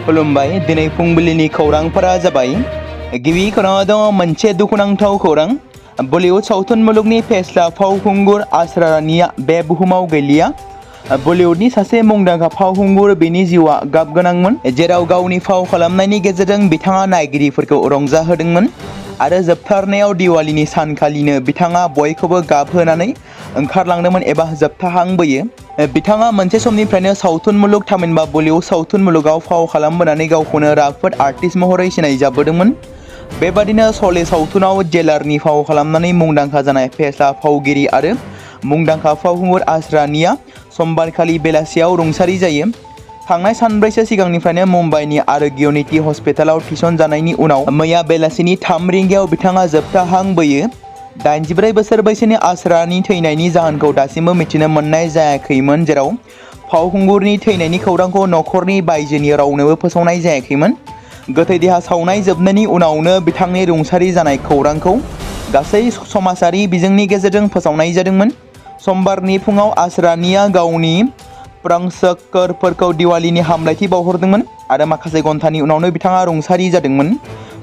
खुलुमबाय। दिनै फुंबिलिनि खौरांफोरा जाबाय। गिबि खौराङाव दङ मोनसे दुखुनांथाव खौरां। बलिउड सावथुन मुलुगनि फेस्ला फावखुंगुर आस्रा रानीआ बे बुहुमाव गैलिया। बलिउडनि सासे मुंदांखा फावखुंगुर, बिनि जिउआ गाबगोनांमोन, जेराव गावनि फाव खालामनायनि गेजेरजों बिथाङा नायगिरिफोरखौ रंजाहोदोंमोन आरो जोबथारनायाव दिवालीनि सानखालिनो बिथाङा बयखौबो गाबहोनानै ओंखारलांदोंमोन एबा जोबथाहांबोयो। बिथाङा मोनसे समनिफ्रायनो सावथुन मुलुग, थामहिनबा बलिउड सावथुन मुलुगाव फाव खालामबोनानै गावखौनो राफोद आर्टिस्ट महरै सिनायजाबोदोंमोन। बेबादिनो श'ले सावथुनाव जेलारनि फाव खालामनानै मुंदांखा जानाय फेस्ला फावगिरि आरो मुंदांखा फावखुंगुर आस्रा रानीआ समबारखालि बेलासियाव रुंसारि जायो। थांनाय सानब्रैसो सिगांनिफ्रायनो मुम्बाइनि आर'ग्यनिति हस्पिटालाव थिसनजानायनि उनाव मैया बेलासिनि 3 रिंगायाव बिथाङा जोबथाहांबोयो। 84 बोसोर बैसोनि आस्रानि थैनायनि जाहोनखौ दासिमबो मिथिनो मोननाय जायाखैमोन, जेराव फावखुंगुरनि थैनायनि खौरांखौ नखरनि बायजोनि रावनोबो फोसावनाय जायाखैमोन। गोथै देहा सावनाय जोबनायनि उनावनो बिथांनि रुंसारि जानाय खौरांखौ गासै समाजारि बिजोंनि गेजेरजों फोसावनाय जादोंमोन। समबारनि फुङाव आस्रा रानीआ गावनि प्रशंसकफोरखौ दिवालीनि हामलायथि बावहरदोंमोन आरो माखासे घन्टानि उनावनो बिथाङा रुंसारि जादोंमोन।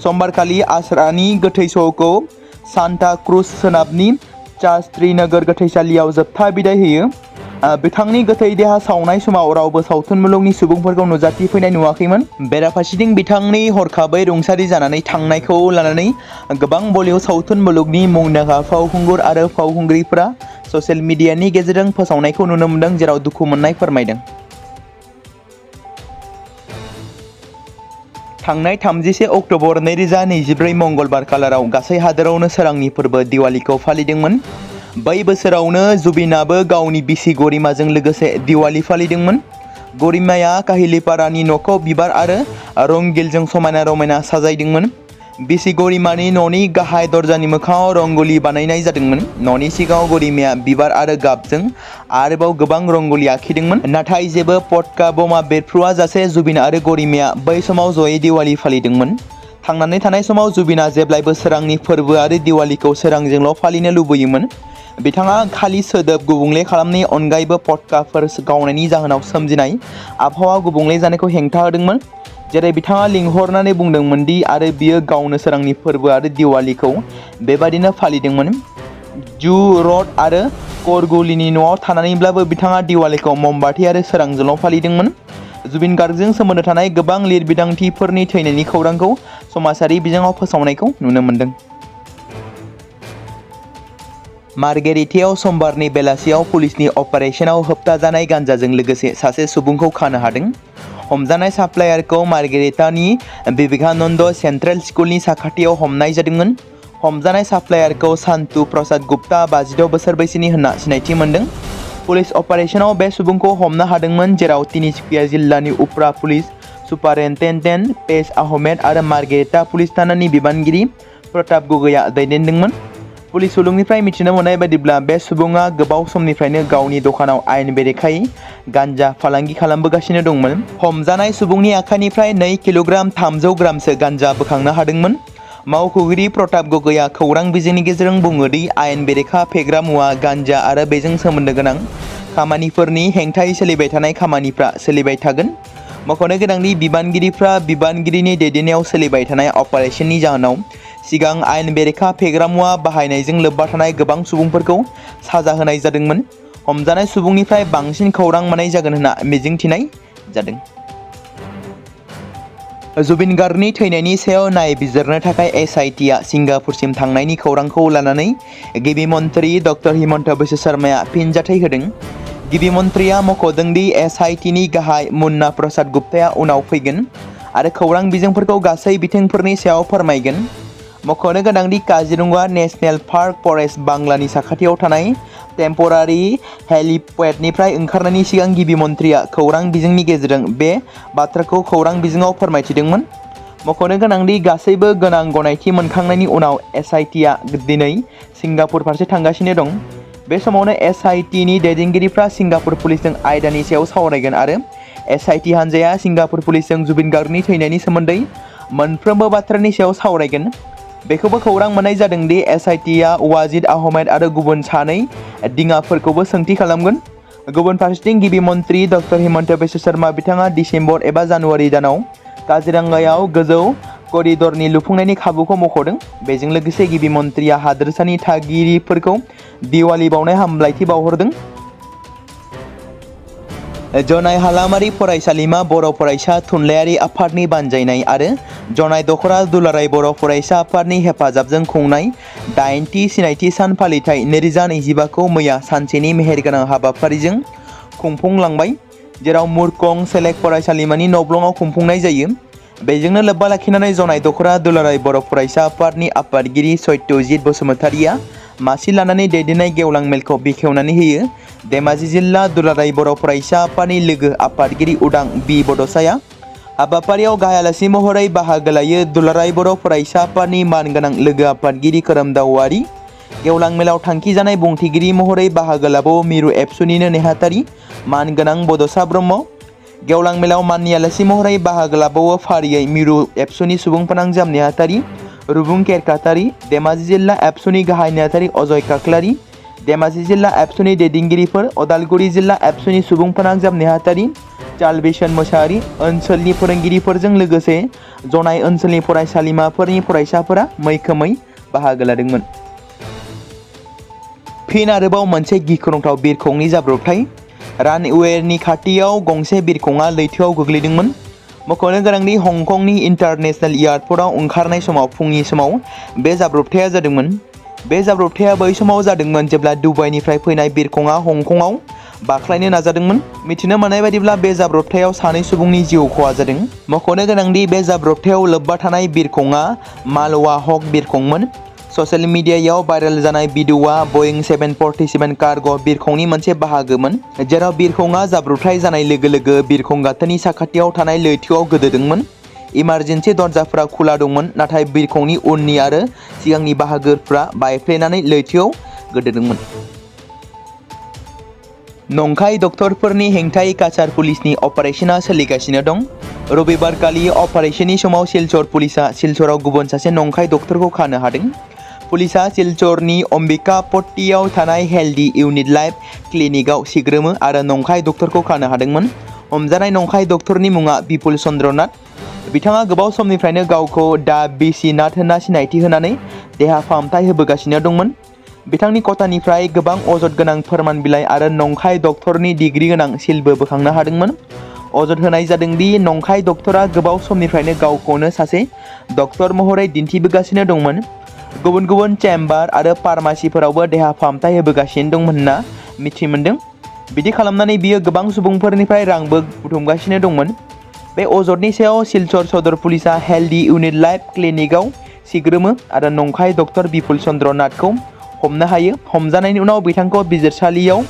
समबारखालि आस्रानि गोथै सह'खौ सान्ता क्रुज सोनाबनि शास्त्री नगर गोथैसालियाव जोबथा बिदाय होयो। बिथांनि गोथै देहा सावनाय समाव रावबो सावथुन मुलुगनि सुबुंफोरखौ नुजाथिफैनाय नुवाखैमोन। बेराफारसेथिं बिथांनि हरखाबै रुंसारि जानानै थांनायखौ लानानै गोबां बलिउड सावथुन मुलुगनि मुंदांखा फावखुंगुर आरो फावखुंग्रिफोरा ससियेल मिडियानि गेजेरजों फोसावनायखौ नुनो मोनदों, जेराव दुखु मोननाय फोरमायदों। थांनाय 31 अक्ट'बर 2024 मंगलबार खालाराव गासै हादोरावनो सोरांनि फोरबो दिवालीखौ फालिदोंमोन। बै बोसोरावनो जुबिनाबो गावनि बिसि गरिमाजों लोगोसे दिवाली फालिदोंमोन। गरिमाया काहिलीपारानि न'खौ बिबार आरो रंगिलजों समायना रमायना साजायदोंमन। बिसि गरिमानि न'नि गाहाय दरजानि मोखाङाव रंग'लि बानायनाय जादोंमोन। न'नि सिगाङाव गरिमाया बिबार आरो गाबजों आरोबाव गोबां रंग'लि आखिदोंमोन। नाथाय जेबो पटका बमा बेरफ्रुवा जासे जुबिना आरो गरिमाया बै समाव जयै दिवाली फालिदोंमोन। थांनानै थानाय समाव जुबिना जेब्लायबो सोरांनि फोरबो आरो दिवालीखौ सोरांजोंल' फालिनो लुबैयोमोन। बिथाङा खालि सोदोब गुबुंले खालामनायनि अनगायैबो पटकाफोर गावनायनि जाहोनाव सोमजिनाय आबहावा गुबुंले जानायखौ हेंथा होदोंमन, जेरै बिथाङा लिंहरनानै बुंदोंमोन दि आरो बियो गावनो सोरांनि फोरबो आरो दिवालीखौ बेबादिनो फालिदोंमोन। जु र'ड आरो करगुलीनि न'आव थानानैब्लाबो बिथाङा दिवालीखौ ममबाति आरो सोरांजोंल' फालिदोंमोन। जुबिन गार्गजों सोमोन्दो थानाय गोबां लिरबिदांथिफोरनि थैनायनि खौरांखौ समाजारि बिजोङाव फोसावनायखौ नुनो मोन्दों। मार्गेरिटायाव समबारनि बेलासियाव पुलिसनि अपारेशनाव होबथाजानाय गान्जाजों लोगोसे सासे सुबुंखौ खानो हादों। हमजानाय साप्लायारखौ मार्गेरिटानि विवेकानन्द सेन्ट्रेल स्कुलनि साखाथियाव हमनाय जादोंमोन। हमजानाय साप्लायारखौ सान्तु प्रसाद गुप्ता, 52 बोसोर बैसोनि होनना सिनायथि मोन्दों। पुलिस अपारेशनाव बे सुबुंखौ हमनो हादोंमोन, जेराव तिनिसुकिया जिल्लानि उफ्रा पुलिस सुपारिनटेन्डेन्ट पेज आहमेद आरो मार्गेरिटा पुलिस थानानि बिबानगिरि प्रताप गगैआ दैदेनदोंमोन। पुलिस सुलुंनिफ्राय मिथिनो मोननाय बायदिब्ला बे सुबुङा गोबाव समनिफ्रायनो गावनि दखानाव आयेन बेरेखायै गान्जा फालांगि खालामबोगासिनो दंमोन। हमजानाय सुबुंनि आखाइनिफ्राय 2 किल'ग्राम 300 ग्रामसो गान्जा बोखांनो हादोंमोन। मावख'गिरि प्रताप गगैआ खौरां बिजोंनि गेजेरजों बुङो दि आयेन बेरेखा फेग्रा मुवा, गान्जा आरो बेजों सोमोन्दो गोनां खामानिफोरनि हेंथायै सोलिबाय थानाय खामानिफ्रा सोलिबाय थागोन। मख'नो गोनांदि बिबानगिरिफ्रा बिबानगिरिनि दैदेननायाव सोलिबाय थानाय अपारेशननि जाहोनाव सिगां आयेन बेरेखा फेग्रा मुवा बाहायनायजों लोब्बा थानाय गोबां सुबुंफोरखौ साजा होनाय जादोंमोन। हमजानाय सुबुंनिफ्राय बांसिन खौरां मोननाय जागोन होनना मिजिंथिनाय जादों। जुबिन गार्गनि थैनायनि सायाव नायबिजिरनो थाखाय एसआइटिआ सिंगापुरसिम थांनायनि खौरांखौ लानानै गिबि मन्थ्रि डक्टर हिमन्त बिश्व शर्माया फिनजाथाय होदों। गिबि मन्थ्रिया मख'दों दि एसआइटिनि गाहाय मुन्ना प्रसाद गुप्ताया उनाव फैगोन आरो खौरां बिजोंफोरखौ गासै बिथिंफोरनि सायाव फोरमायगोन। मख'नो गोनांदि काजिरंगा नेशनेल पार्क फरेस्ट बांलानि साखाथियाव थानाय टेम्परारि हेलिपेडनिफ्राय ओंखारनायनि सिगां गिबि मन्थ्रिया खौरां बिजोंनि गेजेरजों बे बाथ्राखौ खौरां बिजोङाव फोरमायथिदोंमोन। मख'नो गोनांदि गासैबो गोनां गनायथि मोनखांनायनि उनाव एसआइटिआ दिनै सिंगापुर फारसे थांगासिनो दं। बे समावनो एसआइटिनि दैदेनगिरिफ्रा सिंगापुर पुलिसजों आयदानि सायाव सावरायगोन आरो एसआइटि हान्जाया सिंगापुर पुलिसजों जुबिन गार्गनि थैनायनि सोमोन्दै मोनफ्रोमबो बाथ्रानि सायाव सावरायगोन। बेखौबो खौरां मोननाय जादों दि एसआइटिआ वाजिद आहमेद आरो गुबुन 2 दिङाफोरखौबो सोंथि खालामगोन। गुबुन फारसेथिं गिबि मन्थ्रि डक्टर हिमन्त बिश्व शर्मा बिथाङा दिसेम्बर एबा जानुवारि दानाव काजिरंगायाव गोजौ करिडरनि लुफुंनायनि खाबुखौ मख'दों। बेजों लोगोसे गिबि मन्थ्रिया हादोरसानि थागिरिफोरखौ दिवाली बावनाय हामलायथि बावहरदों। जनाय हालामारि फरायसालिमा बर' फरायसा थुनलाइयारि आफादनि बानजायनाय आरो जनाय दखरा दुलाराय बर' फरायसा आफादनि हेफाजाबजों खुंनाय 8थि सिनायथि सान फालिथाय 2025खौ मैया सानसेनि मेहेरगोनां हाबाफारिजों खुंफुंलांबाय, जेराव मुरकं सेलेक्ट फरायसालिमानि नब्लङाव खुंफुंनाय जायो। बेजोंनो लोब्बा लाखिनानै जनाय दखरा दुलाराय बर' फरायसा आफादनि आफादगिरि सत्यजित बसुमतारिया मासि लानानै दैदेननाय गेवलां मेलखौ बेखेवनानै होयो। धेमाजि जिल्ला दुलाराय बर' फरायसा आफादनि लोगो आफादगिरि उदां बि बड'साया हाबाफारियाव गाहाय आलासि महरै बाहागो लायो। दुलाराय बर' फरायसा आफादनि मानगोनां लोगो आफादगिरि खोरोमदाव, गेवलां मेलाव थांखि जानाय बुंथिगिरि महरै बाहागो लाबावो मिरु एबसुनिनो नेहाथारि मानगोनां बड'सा ब्रह्म। गेवलां मेलाव माननि आलासि महरै बाहागो लाबावो फारियै मिरु एबसुनि सुबुं फोनांजाब नेहाथारि रुबुं केरकातारि, धेमाजि जिल्ला एबसुनि गाहाय नेहाथारि अजय काक्लारि, धेमाजि जिल्ला एबसुनि दैदेनगिरिफोर, अदालगुरि जिल्ला एबसुनि सुबुं फोनांजाब नेहाथारि चाल बेसन मोसाहारि, ओनसोलनि फोरोंगिरिफोरजों लोगोसे जनाय ओनसोलनि फरायसालिमाफोरनि फरायसाफोरा मैखोमै बाहागो लादोंमोन। फिन आरोबाव मोनसे गिख्रंथाव बिरखंनि जाब्रबथाय। रानवेनि खाथियाव गंसे बिरखंआ लैथोआव गोग्लैदोंमोन। मख'नो गोनांदि हंकंनि इन्टारनेशनेल एयारपर्टआव ओंखारनाय समाव फुंनि समाव बे जाब्रबथाया जादोंमोन। बे जाब्रबथाया बै समाव जादोंमोन जेब्ला दुबाइनिफ्राय फैनाय बिरखंआ हंकंआव बाख्लायनो नाजादोंमोन। मिथिनो मोननाय बायदिब्ला बे जाब्रबथायाव 2 सुबुंनि जिउ खहा जादों। मख'नो गोनांदि बे जाब्रबथायाव लोब्बा थानाय बिरखंआ मालवाहक बिरखंमोन। ससियेल मिडियायाव भाइरेल जानाय भिडिअ'आ बइं 747 कार्ग' बिरखंनि मोनसे बाहागोमोन, जेराव बिरखंआ जाब्रबथाय जानाय लोगो लोगो बिरखं गाथोननि साखाथियाव थानाय लैथोआव गोदोदोंमोन। इमारजेन्सि दरजाफोरा खुला दंमोन, नाथाय बिरखंनि उननि आरो सिगांनि बाहागोफोरा बायफ्लेनानै लैथोआव गोदोदोंमोन। नंखाय डक्टरफोरनि हेंथायै काछार पुलिसनि अपारेशना सोलिगासिनो दं। रबिबारखालि अपारेशननि समाव सिलचर पुलिसआ सिलचराव गुबुन सासे नंखाय डक्टरखौ खानो हादों। पुलिसआ सिलचरनि अम्बिकापट्टीयाव थानाय हेल्दी इउनिट लाइफ क्लिनिकआव सिग्रोमो आरो नंखाय डक्टरखौ खानो हादोंमोन। हमजानाय नंखाय डक्टरनि मुङा बिपुल चन्द्र नाथ। बिथाङा गोबाव समनिफ्रायनो गावखौ डा बिसि नाथ होनना सिनायथि होनानै देहा फाहामथाय होबोगासिनो दंमोन। बिथांनि खथानिफ्राय गोबां अजद गोनां फोरमान बिलाइ आरो नंखाय डक्टरनि डिग्री गोनां सिलबो बोखांनो हादोंमोन। अजद होनाय जादों दि नंखाय डक्टरा गोबाव समनिफ्रायनो गावखौनो सासे डक्टर महरै दिन्थिबोगासिनो दंमोन। गुबुन गुबुन चेम्बार आरो फार्मासिफोरावबो देहा फाहामथाय होबोगासिनो दंमोन होनना मिथि मोन्दों। बिदि खालामनानै बियो गोबां सुबुंफोरनिफ्राय रांबो बुथुमगासिनो दंमोन। बे अजदनि सायाव सिलचर सदर पुलिसआ हेल्दी इउनिट लाइफ क्लिनिकआव सिग्रोमो आरो नंखाय डक्टर बिपुल चन्द्र नाथखौ हमनो हायो। हमजानायनि उनाव बिथांखौ बिजिरसालियाव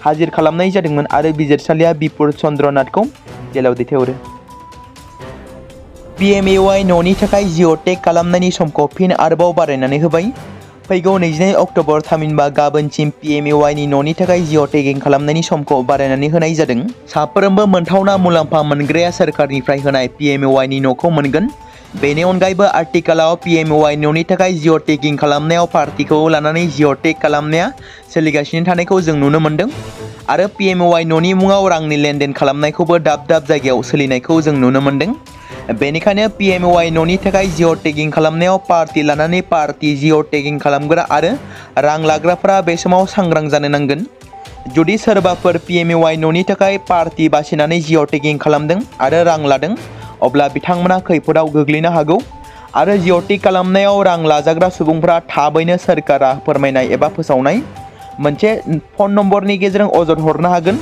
हाजिर खालामनाय जादोंमोन आरो बिजिरसालिया बिपुल चन्द्र नाथखौ जेलाव दैथायहरो। PMUI न'नि थाखाय जिअ'टेग खालामनायनि समखौ फिन आरोबाव बारायनानै होबाय। फैगौ 22 अक्ट'बर थामहिनबा गाबोनसिम PMUI नि न'नि थाखाय जिअ'टेगिं खालामनायनि समखौ बारायनानै होनाय जादों। साफ्रोमबो मोनथावना मुलाम्फा मोनग्राया सोरखारनिफ्राय होनाय PMUI नि न'खौ मोनगोन। बेनि अनगायैबो आथिखालाव PMUI न'नि थाखाय जिअ'टेगिं खालामनायाव पार्टिखौ लानानै जिअ'टेग खालामनाया सोलिगासिनो थानायखौ जों नुनो मोन्दों आरो PMUI न'नि मुङाव रांनि लेनदेन खालामनायखौबो दाब दाब जायगायाव सोलिनायखौ जों नुनो मोन्दों। बेनिखायनो PMUI न'नि थाखाय जिअ'टेगिं खालामनायाव पार्टि लानानै पार्टि जिअ'टेगिं खालामग्रा आरो रां लाग्राफोरा बे समाव सांग्रां जानो नांगोन। जुदि सोरबाफोर PMUI न'नि थाखाय पार्टि बासिनानै जिअ'टेगिं खालामदों आरो रां लादों, अब्ला बिथांमोना खैफोदाव गोग्लैनो हागौ आरो जिअ'टेग खालामनायाव रां लाजाग्रा सुबुंफोरा थाबैनो सोरखारा फोरमायनाय एबा फोसावनाय मोनसे फन नम्बरनि गेजेरजों अजद हरनो हागोन।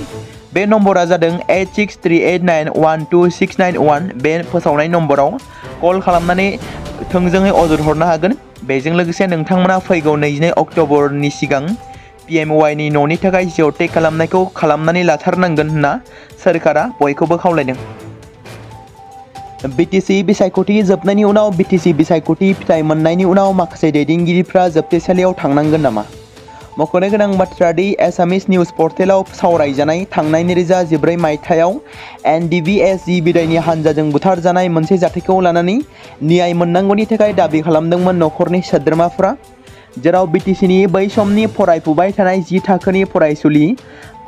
बे नम्बरा जादों 8638912691। बे फोसावनाय नम्बराव कल खालामनानै थोंजोङै अजद हरनो हागोन। बेजों लोगोसे नोंथांमोना फैगौ 22 अक्ट'बरनि सिगां PMUI नि न'नि थाखाय जिअ'टेग खालामनायखौ खालामनानै लाथारनांगोन होनना सोरखारा बयखौबो खावलायदों। BTC बिसायख'थि जोबनायनि उनाव BTC बिसायख'थि फिथाइ मोननायनि उनाव माखासे दैदेनगिरिफ्रा जोबथेसालियाव थांनांगोन नामा? मख'नो गोनां बाथ्रा दि एसामिस निउज पर्टेलाव सावरायजानाय थांनाय 2014 मायथाइयाव NDBSG बिदायनि हानजाजों बुथारजानाय मोनसे जाथायखौ लानानै न्याय मोननांगौनि थाखाय दाबि खालामदोंमोन नखरनि सोद्रोमाफोरा, जेराव BTCनि बै समनि फरायफुबाय थानाय 10 थाखोनि फरायसुलि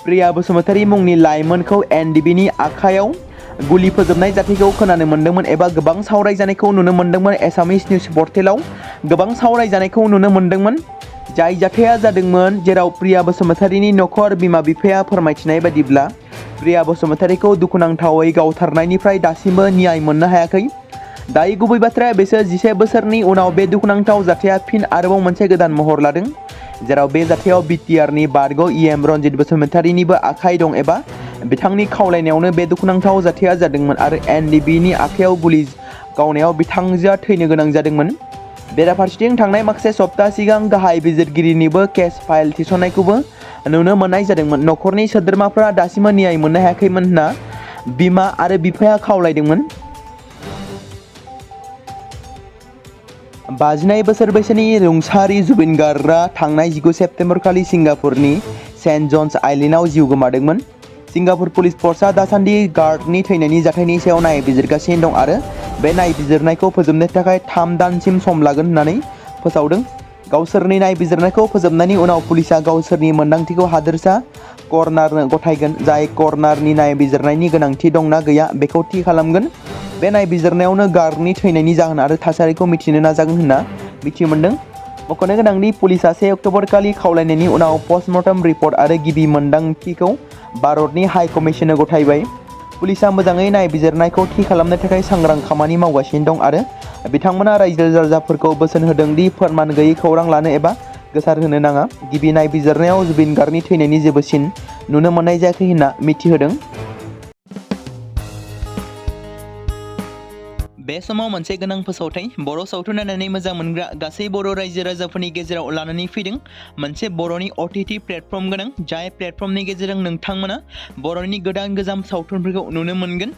प्रिया बसुमतारी मुंनि लाइमोनखौ NDBनि आखायाव गुलि फोजोबनाय जाथायखौ खोनानो मोन्दोंमोन एबा गोबां सावरायजानायखौ नुनो मोन्दोंमोन। एसामिस निउस पर्टेलाव गोबां सावरायजानायखौ नुनो मोन्दोंमोन। जाय जाथाया जादोंमोन जेराव प्रिया बसुमतारीनि नखर बिमा बिफाया फोरमायथिनाय बादिब्ला प्रिया बसुमतारीखौ दुखुनांथावै गावथारनायनिफ्राय दासिमबो न्याय मोननो हायाखै। दायो गुबै बाथ्राया बिसोर 11 बोसोरनि उनाव बे दुखुनांथाव जाथाया फिन आरोबाव मोनसे गोदान महर लादों। जेराव बे जाथायाव बिटिआरनि बारग' इएम रनजित बसुमतारीनिबो आखाइ दं एबा बिथांनि खावलायनायावनो बे दुखुनांथाव जाथाया जादोंमोन आरो एनडिबिनि आखायाव गुलि गावनायाव बिथांजोआ थैनो गोनां जादोंमोन। बेराफारसेथिं थांनाय माखासे सप्ता सिगां गाहाय बिजिरगिरिनिबो केस फाइल थिसननायखौबो नुनो मोननाय जादोंमोन। नखरनि सोद्रोमाफोरा दासिमबो न्याय मोननो हायाखैमोन होनना बिमा आरो बिफाया खावलायदोंमोन। 52 बोसोर बैसोनि रुंसारि जुबिन गार्गआ थांनाय 19 सेप्तेम्बर खालि सिंगापुरनि सेन्ट जन्स आइलेन्डआव जिउ गोमादोंमोन। सिंगापुर पुलिस फर्सआ दासान्दि गार्गनि थैनायनि जाथायनि सायाव नायबिजिरगासिनो दं आरो बे नायबिजिरनायखौ फोजोबनो थाखाय 3 दानसिम सम लागोन होननानै फोसावदों। गावसोरनि नायबिजिरनायखौ फोजोबनायनि उनाव पुलिसआ गावसोरनि मोनदांथिखौ हादोरसा करनारनो गथायगोन, जाय करनारनि नायबिजिरनायनि गोनांथि दंना गैया बेखौ थि खालामगोन। बे नायबिजिरनायावनो गार्गनि थैनायनि जाहोन आरो थासारिखौ मिथिनो नाजागोन होनना मिथिमोन्दों। मख'नो गोनांदि पुलिसआ 1 अक्ट'बर खालि खावलायनायनि उनाव पस्टमर्टम रिपर्ट आरो गिबि मोनदांथिखौ भारतनि हाइ कमिसननो गथायबाय। पुलिसआ मोजाङै नायबिजिरनायखौ थि खालामनो थाखाय सांग्रां खामानि मावगासिनो दं आरो बिथांमोना रायजो राजाफोरखौ बोसोन होदों दि फोरमान गैयै खौरां लानो एबा गोसारहोनो नाङा। गिबि नायबिजिरनायाव जुबिन गार्गनि थैनायनि जेबो सिन नुनो मोननाय जायाखै होनना मिथिहोदों। बे समाव मोनसे गोनां फोसावथाय बर' सावथुन नायनानै मोजां मोनग्रा गासै बर' रायजो राजाफोरनि गेजेराव लानानै फैदों मोनसे बर'नि OTT प्लेटफर्म गोनां, जाय प्लेटफर्मनि गेजेरजों नोंथांमोना बर'नि गोदान गोजाम सावथुनफोरखौ नुनो मोनगोन।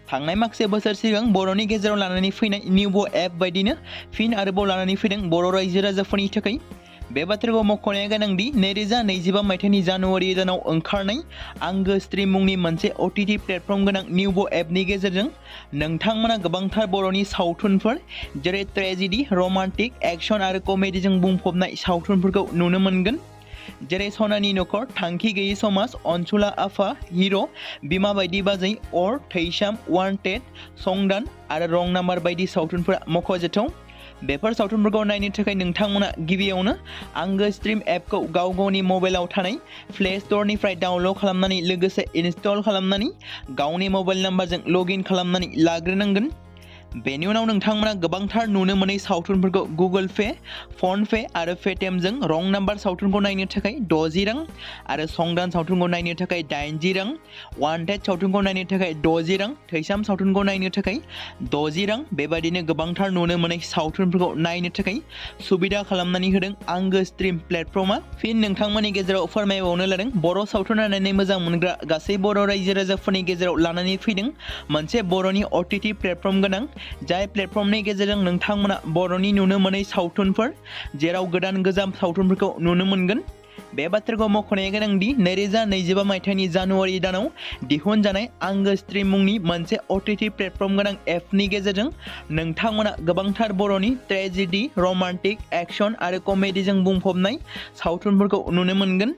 थांनाय माखासे बोसोर सिगां बर'नि गेजेराव लानानै फैनाय निउबो एप बायदिनो फिन आरोबाव लानानै फैदों बर' रायजो राजाफोरनि थाखाय। बे बाथ्राखौ मख'नाया गोनांदि 2025 मायथाइनि जानुवारि दानाव ओंखारनाय आंगो स्ट्रिम मुंनि मोनसे OTT प्लेटफर्म गोनां निउबो एपनि गेजेरजों नोंथांमोना गोबांथार बर'नि सावथुनफोर जेरै ट्रेजेडि, रमान्टिक, एक्शन आरो कमेडिजों बुंफबनाय सावथुनफोरखौ नुनो मोनगोन। जेरै सनानि नखर, थांखि गैयै समाज, अनसुला आफा, हिर', बिमा बायदि बाजै, अर, थैसाम, वान्टेड, संदान आरो रं नाम्बार बायदि सावथुनफोरा मख'जाथाव। बेफोर सावथुनफोरखौ नायनो थाखाय नोंथांमोना गिबियावनो आंगो स्ट्रिम एपखौ गावनि मबाइलाव थानाय प्ले स्ट'रनिफ्राय डाउनल'ड खालामनानै लोगोसे इनस्टल खालामनानै गावनि मबाइल नाम्बारजों लगइन खालामनानै लाग्रोनांगोन। बेनि उनाव नोंथांमोना गोबांथार नुनो मोनै सावथुनफोरखौ गुगोल पे, फन पे आरो पेटिएमजों रं नाम्बार सावथुनखौ नायनो थाखाय 60 रां आरो संदान सावथुनखौ नायनो थाखाय 80 रां, वान्टेड सावथुनखौ नायनो थाखाय 60 रां, थैसाम सावथुनखौ नायनो थाखाय 60 रां बेबायदिनो गोबांथार नुनो मोनै सावथुनफोरखौ नायनो थाखाय सुबिदा खालामनानै होदों आंगो स्ट्रिम प्लेटफर्मआ। फिन नोंथांमोननि गेजेराव फोरमायबावनो लादों बर' सावथुन नायनानै मोजां मोनग्रा गासै बर' रायजो राजाफोरनि गेजेराव लानानै फैदों मोनसे बर'नि OTT प्लेटफर्म गोनां, जाय प्लेटफर्मनि गेजेरजों नोंथांमोना बर'नि नुनो मोनै सावथुनफोर जेराव गोदान गोजाम सावथुनफोरखौ नुनो मोनगोन। बे बाथ्राखौ मख'नाया गोनांदि 2025 मायथाइनि जानुवारि दानाव दिहुनजानाय आंगो स्ट्रिम मुंनि मोनसे OTT प्लेटफर्म गोनां एपनि गेजेरजों नोंथांमोना गोबांथार बर'नि ट्रेजेडि, रमान्टिक, एक्शन आरो कमेडिजों बुंफबनाय सावथुनफोरखौ नुनो मोनगोन।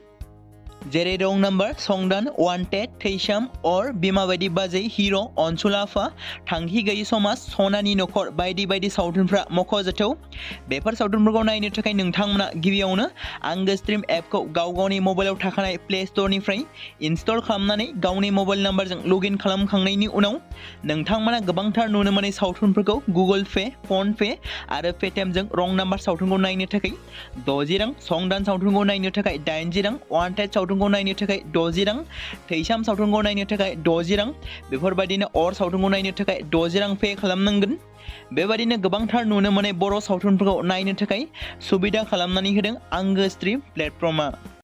जेरै रं नाम्बार, संदान, वान्टेड, थैसाम, अर, बिमा बायदि बाजै, हिर', अनसुला आफा, थांखि गैयै समाज, सनानि नखर बायदि बायदि सावथुनफ्रा मख'जाथाव। बेफोर सावथुनफोरखौ नायनो थाखाय नोंथांमोना गिबियावनो आंगो स्ट्रिम एपखौ गावनि मबाइलाव थाखानाय प्ले स्ट'रनिफ्राय इनस्टल खालामनानै गावनि मबाइल नाम्बारजों लगइन खालामखांनायनि उनाव नोंथांमोना गोबांथार नुनो मोनै सावथुनफोरखौ गुगोल पे, फन पे आरो पेटिएमजों रं नाम्बार सावथुनखौ नायनो थाखाय 60 रां, संदान सावथुनखौ नायनो थाखाय 80 रां, वान्टेड सावथुनखौ नायनो थाखाय 60 रां, थैसाम सावथुनखौ नायनो थाखाय 60 रां बेफोरबायदिनो अर सावथुनखौ नायनो थाखाय 60 रां पे खालामनांगोन। बेबायदिनो गोबांथार नुनो मोनै बर' सावथुनफोरखौ नायनो थाखाय सुबिदा खालामनानै होदों आंगो स्ट्रिम प्लेटफर्मआ।